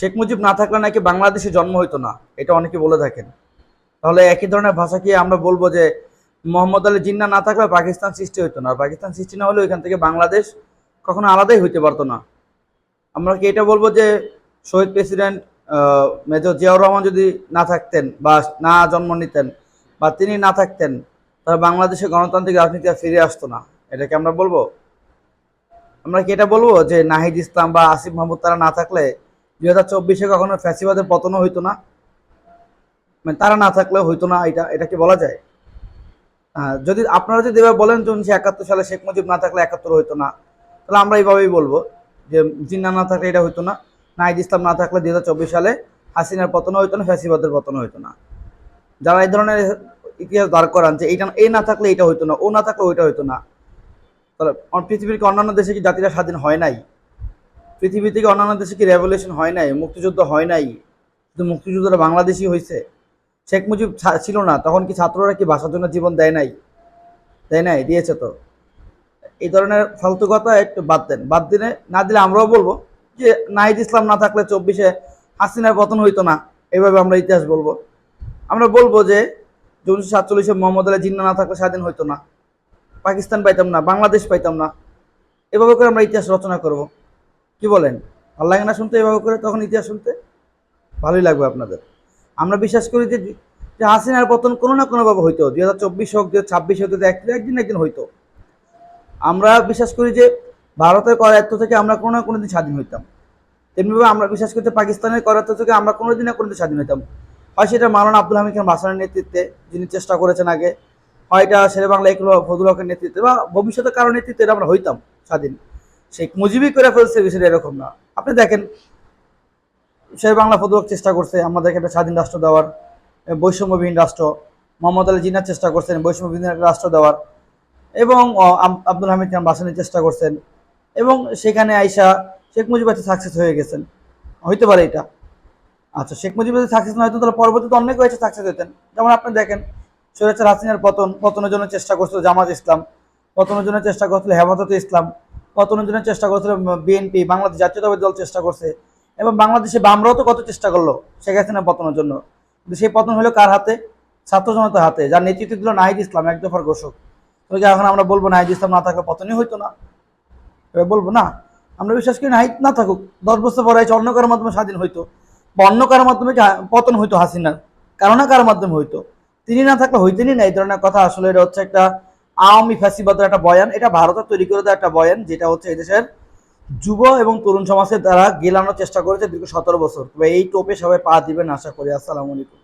শেখ মুজিব না থাকলে নাকি বাংলাদেশে জন্ম হইতো না, এটা অনেকে বলে থাকেন। তাহলে একই ধরনের ভাষা কি আমরা বলবো যে মোহাম্মদ আলী জিন্নাহ না থাকলে পাকিস্তান সৃষ্টি হইতো না, আর পাকিস্তান সৃষ্টি না হলে ওইখান থেকে বাংলাদেশ কখনো আলাদাই হইতে পারতো না? আমরা কি এটা বলবো যে শহীদ প্রেসিডেন্ট মেজর জিয়াউর রহমান যদি না থাকতেন বা না জন্ম নিতেন বা তিনি না থাকতেন, তাহলে বাংলাদেশে গণতান্ত্রিক রাজনীতি আর ফিরে আসতো না? এটাকে আমরা বলবো? আমরা কি এটা বলবো যে নাহিদ ইসলাম বা আসিফ মাহমুদ তারা না থাকলে 2024-এ কখনো ফ্যাসিবাদের পতনও হইতো না? মানে তারা না থাকলেও হইতো না, এটা এটা কি বলা যায়? যদি আপনারা যদি এবার বলেন যে 1971 সালে শেখ মুজিব না থাকলে 71 হইতো না, তাহলে আমরা এইভাবেই বলবো যে জিন্নাহ না থাকলে এটা হইতো না, নাহিদ ইসলাম না থাকলে 2024 সালে হাসিনার পতন হইতো না, ফ্যাসিবাদের পতন হইতো না। যারা এই ধরনের ইতিহাস দাঁড় করান যে এইটা এই না থাকলে এটা হইতো না, ও না থাকলে ওইটা হইতো না, তাহলে পৃথিবীর কি অন্যান্য দেশে কি জাতিরা স্বাধীন হয় নাই? পৃথিবী থেকে অন্যান্য দেশে কি রেভলিউশন হয় নাই, মুক্তিযুদ্ধ হয় নাই? শুধু মুক্তিযুদ্ধটা বাংলাদেশই হয়েছে? শেখ মুজিব ছিল না তখন কি ছাত্ররা কি ভাষার জন্য জীবন দেয় নাই? দেয় নাই? দিয়েছে তো। এই ধরনের ফালতু কথা একটু বাদ দেন, বাদ দিলে না দিলে আমরাও বলবো যে নাহিদ ইসলাম না থাকলে 24-এ হাসিনার পতন হইতো না, এইভাবে আমরা ইতিহাস বলবো। আমরা বলবো যে 1947-এ মোহাম্মদ আলী জিন্নাহ না থাকলে স্বাধীন হইতো না, পাকিস্তান পাইতাম না, বাংলাদেশ পাইতাম না। এভাবে করে আমরা ইতিহাস রচনা করব। কি বলেন? ভালো লাগে না শুনতে এভাবে করে? তখন ইতিহাস শুনতে ভালোই লাগবে আপনাদের। আমরা বিশ্বাস করি যে যে হাসিনার পতন কোনো না কোনোভাবে হইতো, 2024 হোক, 2026 হোক, একদিন একদিন হইতো। আমরা বিশ্বাস করি যে ভারতের করায়ত্ত থেকে আমরা কোনো না কোনো দিন স্বাধীন হইতাম। তেমনিভাবে আমরা বিশ্বাস করি যে পাকিস্তানের করায়ত্ত থেকে আমরা কোনো দিন না কোনো দিন স্বাধীন হইতাম। হয় সেটা মাওলানা আব্দুল হামিদ খান ভাসানের নেতৃত্বে, যিনি চেষ্টা করেছেন আগে, হয় এটা শেরে বাংলা ফজলুল হকের নেতৃত্বে, বা ভবিষ্যতে কারো নেতৃত্বে এটা আমরা হইতাম স্বাধীন। শেখ মুজিবই করে ফেলছে, বিষয়টা এরকম না। আপনি দেখেন, শেরে বাংলা ফজলুল হক চেষ্টা করছে আমাদেরকে একটা স্বাধীন রাষ্ট্র দেওয়ার, বৈষম্যবিহীন রাষ্ট্র। মোহাম্মদ আলী জিন্নাহ চেষ্টা করছেন বৈষম্যবিহীন একটা রাষ্ট্র দেওয়ার, এবং আব্দুল হামিদ খান ভাসানী চেষ্টা করছেন, এবং সেখানে আইসা শেখ মুজিব একটা সাকসেস হয়ে গেছেন। হইতে পারে এটা। আচ্ছা, শেখ মুজিব যদি সাকসেস না হইতো তাহলে পরবর্তীতে অনেক হয়েছে সাকসেস হইতেন। যেমন আপনি দেখেন, সৈয়দ হাসিনার পতনের জন্য চেষ্টা করছিল জামাত ইসলাম, পতনের জন্য চেষ্টা করছিল হেফাজতে ইসলাম, পতনের জন্য চেষ্টা করছিল বিএনপি, বাংলাদেশ জাতীয়তাবাদী দল চেষ্টা করছে, এবং বাংলাদেশে বামরাও তো কত চেষ্টা করলো শেখ হাসিনার পতনের জন্য। কিন্তু সেই পতন হলো কার হাতে? ছাত্র জনতার হাতে, যার নেতৃত্ব দিল নাহিদ ইসলাম, এক দফার ঘোষক। তো এখন আমরা বলবো নাহিদ ইসলাম না থাকলে পতনই হইতো না? এবার বলবো না। আমরা বিশ্বাস করি নাহিদ না থাকুক, 10 বছর পরে অন্য কারোর মাধ্যমে স্বাধীন হইতো, বা অন্য কারোর মাধ্যমে পতন হইতো হাসিনার, কারো না কারোর মাধ্যমে হইতো। তিনি না থাকলে হইতেনই না এই ধরনের কথা। আসলে এটা হচ্ছে একটা আওয়ামী ফ্যাসিবাদের একটা বয়ান, এটা ভারতের তৈরি করে দেওয়া একটা বয়ান, যেটা হচ্ছে এদেশের যুব এবং তরুণ সমাজের দ্বারা গেলানোর চেষ্টা করেছে দীর্ঘ 17 বছর। তবে এই টোপে সবাই পা দিবেন আশা করি। আসসালামু আলাইকুম।